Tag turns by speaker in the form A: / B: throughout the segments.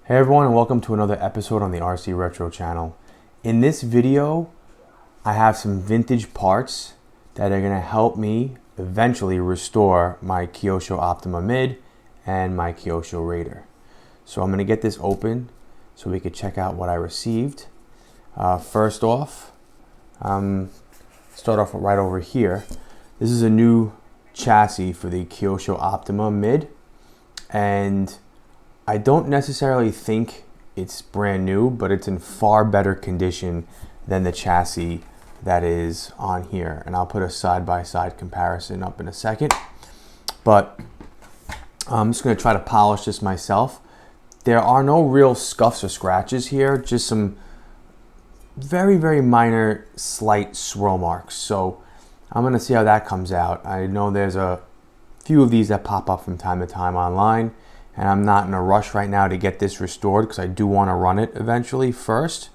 A: Hey everyone, and welcome to another episode on the RC Retro channel. In this video, I have some vintage parts that are going to help me eventually restore my KYOSHO Optima Mid and my KYOSHO RAIDER. So I'm going to get this open so we could check out what I received. First off, start off right over here. This is a new chassis for the KYOSHO Optima Mid, and I don't necessarily think it's brand new, but it's in far better condition than the chassis that is on here. And I'll put a side-by-side comparison up in a second. But I'm just going to try to polish this myself. There are no real scuffs or scratches here, just some very, very minor slight swirl marks. So I'm going to see how that comes out. I know there's a few of these that pop up from time to time online, and I'm not in a rush right now to get this restored because I do want to run it eventually first.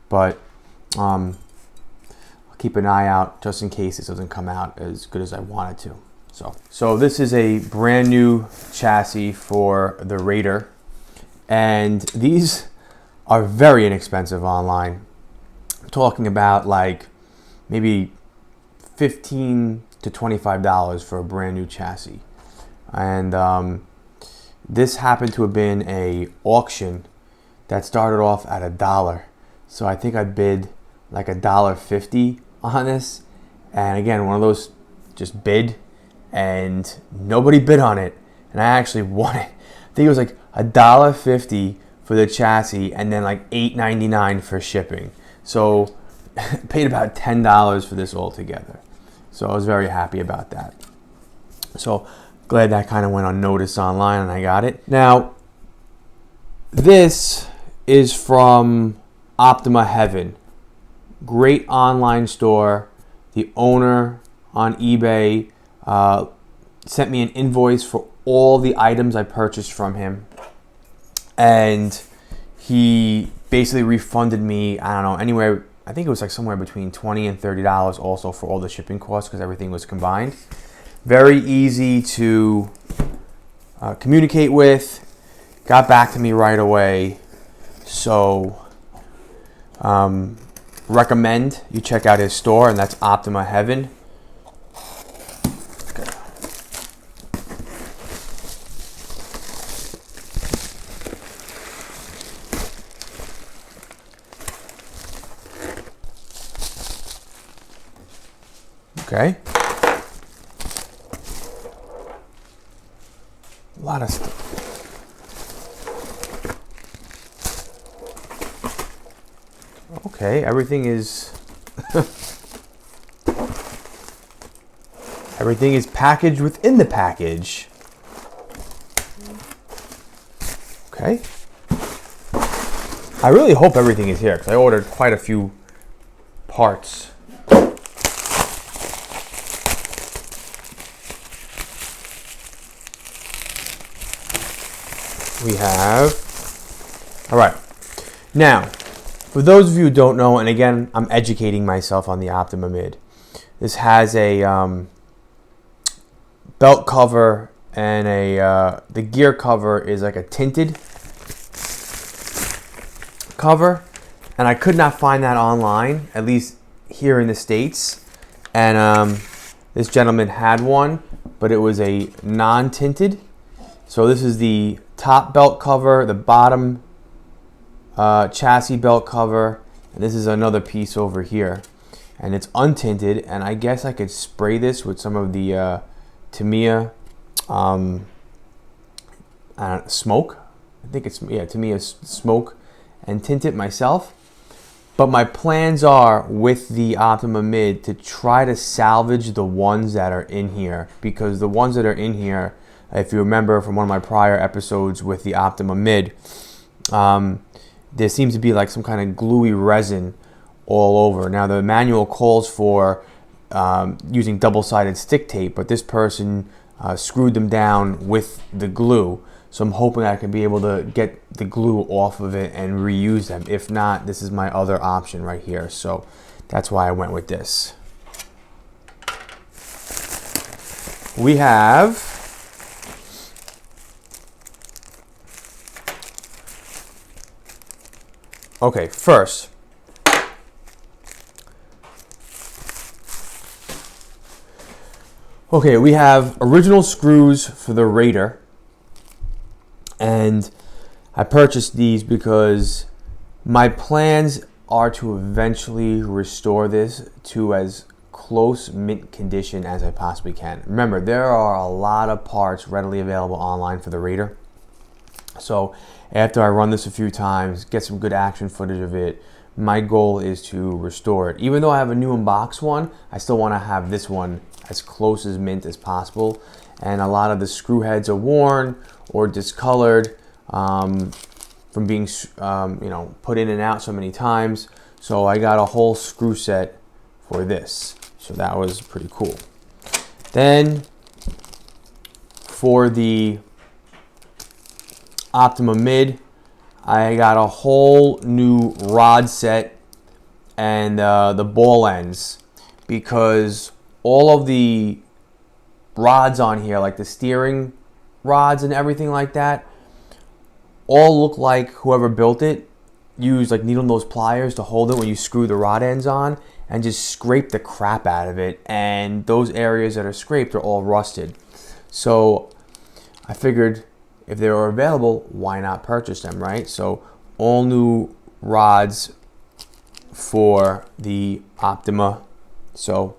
A: But I'll keep an eye out just in case this doesn't come out as good as I want it to. So this is a brand new chassis for the RAIDER, and these are very inexpensive online. I'm talking about like maybe $15 to $25 for a brand new chassis. And this happened to have been a auction that started off at $1. So I think I bid like $1.50 on this. And again, one of those just bid and nobody bid on it. And I actually won it. I think it was like $1.50 for the chassis and then like $8.99 for shipping. So I paid about $10 for this altogether. So I was very happy about that. So glad that kind of went unnoticed online and I got it. Now, this is from Optima Heaven. Great online store. The owner on eBay sent me an invoice for all the items I purchased from him. And he basically refunded me, I don't know, anywhere, I think it was like somewhere between $20 and $30 also for all the shipping costs because everything was combined. Very easy to communicate with, got back to me right away. So recommend you check out his store, and that's Optima Heaven. Okay. A lot of stuff. Okay, everything is everything is packaged within the package. Okay. I really hope everything is here because I ordered quite a few parts. We have, all right, now, for those of you who don't know, and again, I'm educating myself on the Optima Mid, this has a belt cover and the gear cover is like a tinted cover, and I could not find that online, at least here in the States, and this gentleman had one, but it was a non-tinted. So this is the top belt cover, the bottom chassis belt cover, and this is another piece over here. And it's untinted, and I guess I could spray this with some of the Tamiya smoke. I think it's, yeah, Tamiya smoke, and tint it myself. But my plans are with the Optima Mid to try to salvage the ones that are in here, because the ones that are in here, if you remember from one of my prior episodes with the Optima Mid, there seems to be like some kind of gluey resin all over. Now the manual calls for using double-sided stick tape, but this person screwed them down with the glue. So I'm hoping I can be able to get the glue off of it and reuse them. If not, this is my other option right here. So that's why I went with this. We have Okay, first, okay, we have original screws for the RAIDER, and I purchased these because my plans are to eventually restore this to as close mint condition as I possibly can. Remember, there are a lot of parts readily available online for the RAIDER. So after I run this a few times, get some good action footage of it, my goal is to restore it. Even though I have a new unbox one, I still want to have this one as close as mint as possible. And a lot of the screw heads are worn or discolored from being put in and out so many times. So I got a whole screw set for this. So that was pretty cool. Then for the Optima Mid, I got a whole new rod set and the ball ends, because all of the rods on here, like the steering rods and everything like that, all look like whoever built it used like needle nose pliers to hold it when you screw the rod ends on, and just scrape the crap out of it, and those areas that are scraped are all rusted. So I figured if they were available, why not purchase them, right? So all new rods for the Optima. So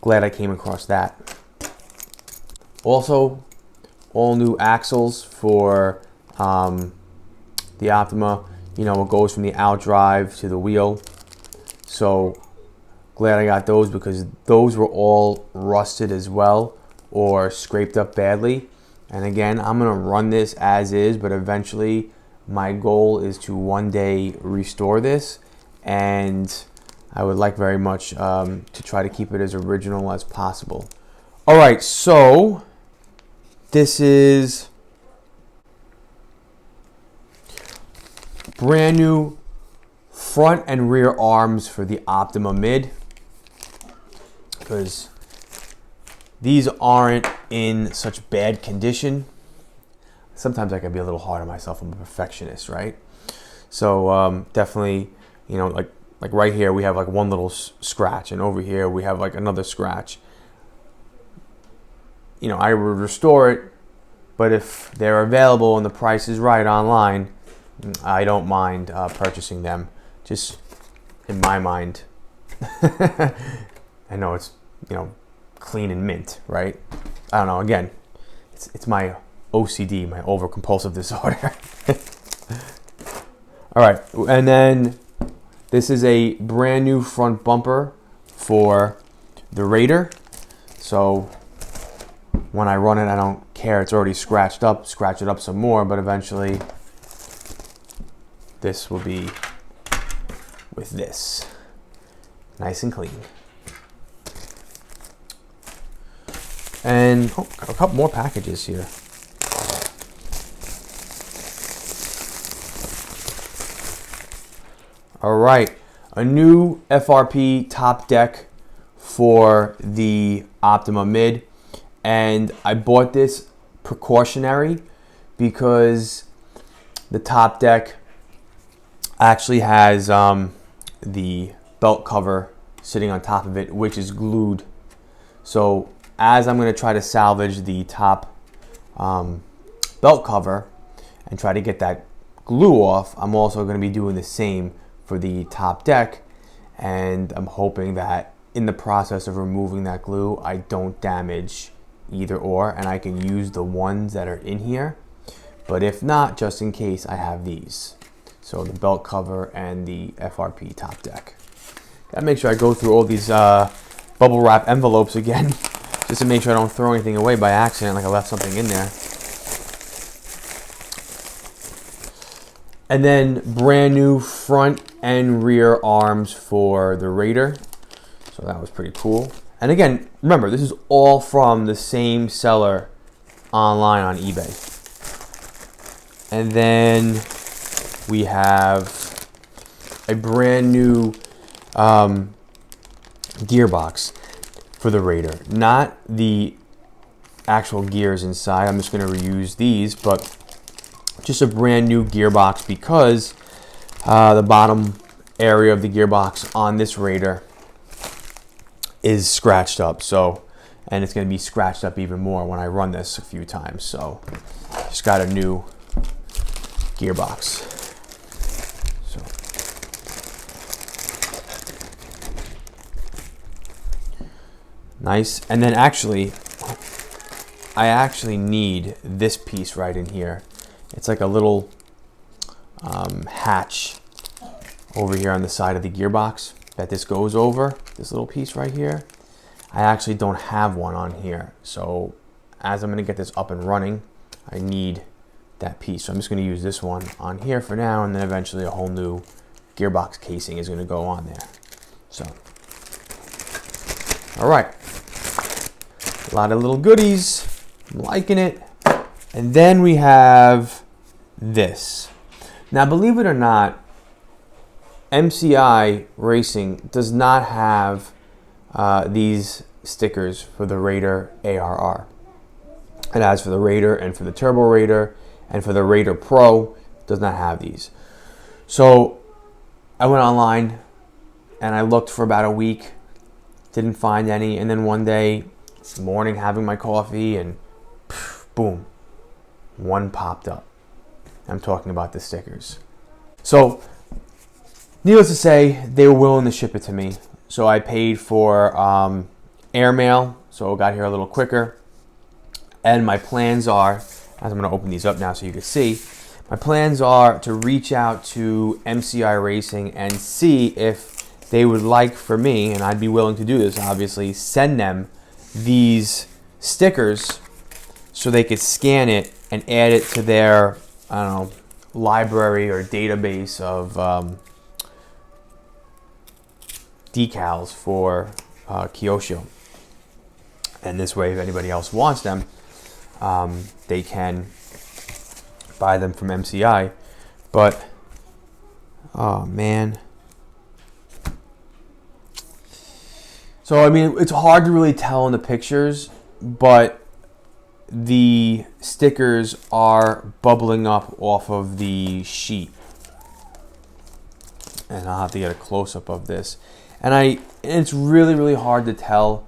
A: glad I came across that. Also, all new axles for the Optima. You know, it goes from the outdrive to the wheel. So glad I got those, because those were all rusted as well or scraped up badly. And again, I'm gonna run this as is, but eventually my goal is to one day restore this, and I would like very much to try to keep it as original as possible. All right, so this is brand new front and rear arms for the Optima Mid, because these aren't in such bad condition. Sometimes I can be a little hard on myself. I'm a perfectionist, right? So definitely, you know, like right here we have like one little scratch, and over here we have like another scratch. You know, I would restore it, but if they're available and the price is right online, I don't mind purchasing them. Just in my mind, I know it's, you know, clean and mint, right? I don't know. Again, it's my OCD, my over compulsive disorder. All right, and then this is a brand new front bumper for the RAIDER. So when I run it, I don't care. It's already scratched up. Scratch it up some more, but eventually this will be with this, nice and clean. And got a couple more packages here. All right, a new FRP Top Deck for the Optima Mid, and I bought this precautionary because the Top Deck actually has the belt cover sitting on top of it, which is glued. So as I'm going to try to salvage the top belt cover and try to get that glue off, I'm also going to be doing the same for the top deck, and I'm hoping that in the process of removing that glue I don't damage either or, and I can use the ones that are in here. But if not, just in case, I have these. So the belt cover and the FRP Top Deck. Gotta make sure I go through all these bubble wrap envelopes again, just to make sure I don't throw anything away by accident, like I left something in there. And then brand new front and rear arms for the RAIDER. So that was pretty cool. And again, remember, this is all from the same seller online on eBay. And then we have a brand new gearbox for the RAIDER. Not the actual gears inside. I'm just going to reuse these, but just a brand new gearbox because the bottom area of the gearbox on this Raider is scratched up. So, and it's going to be scratched up even more when I run this a few times. So just got a new gearbox. So nice. And then actually, I actually need this piece right in here. It's like a little hatch over here on the side of the gearbox that this goes over, this little piece right here. I actually don't have one on here. So as I'm gonna get this up and running, I need that piece. So I'm just gonna use this one on here for now, and then eventually a whole new gearbox casing is gonna go on there. So, all right. A lot of little goodies. I'm liking it. And then we have this. Now, believe it or not, MCI Racing does not have these stickers for the Raider ARR. It has for the Raider and for the Turbo Raider, and for the Raider Pro, it does not have these. So I went online and I looked for about a week, didn't find any, and then one day, this morning, having my coffee, and boom, one popped up. I'm talking about the stickers. So, needless to say, they were willing to ship it to me. So I paid for airmail, so it got here a little quicker. And my plans are, as I'm going to open these up now so you can see, my plans are to reach out to MCI Racing and see if they would like for me, and I'd be willing to do this obviously, send them these stickers so they could scan it and add it to their, I don't know, library or database of decals for Kyosho. And this way, if anybody else wants them, they can buy them from MCI. But, oh man. So, I mean, it's hard to really tell in the pictures, but the stickers are bubbling up off of the sheet. And I'll have to get a close-up of this. And it's really, really hard to tell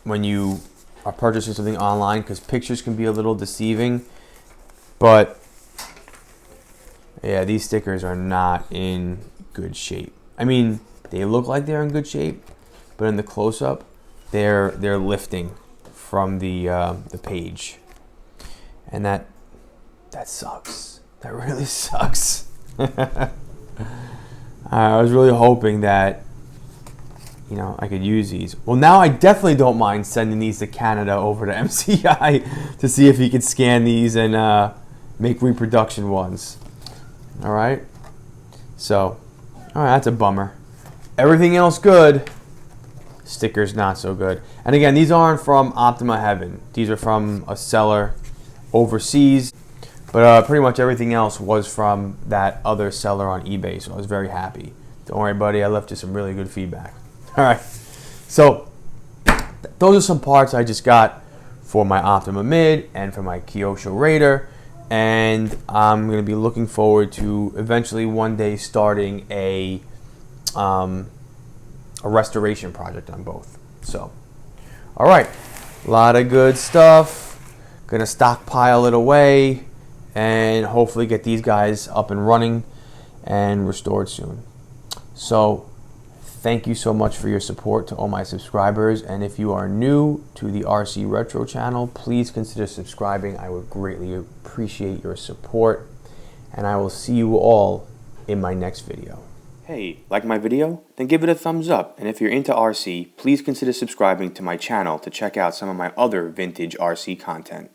A: when you are purchasing something online, because pictures can be a little deceiving. But yeah, these stickers are not in good shape. I mean, they look like they're in good shape, but in the close-up, they're lifting from the page, and that sucks. That really sucks. I was really hoping that, you know, I could use these. Well, now I definitely don't mind sending these to Canada over to MCI to see if he could scan these and make reproduction ones. All right. So, all right, that's a bummer. Everything else good. Stickers not so good. And again, these aren't from Optima Heaven. These are from a seller overseas. But pretty much everything else was from that other seller on eBay, so I was very happy. Don't worry, buddy, I left you some really good feedback. All right, so those are some parts I just got for my Optima Mid and for my Kyosho Raider, and I'm going to be looking forward to eventually one day starting a restoration project on both. So, all right, a lot of good stuff. Gonna stockpile it away and hopefully get these guys up and running and restored soon. So thank you so much for your support to all my subscribers, and if you are new to the RC Retro channel, please consider subscribing. I would greatly appreciate your support, and I will see you all in my next video. Hey, like my video? Then give it a thumbs up, and if you're into RC, please consider subscribing to my channel to check out some of my other vintage RC content.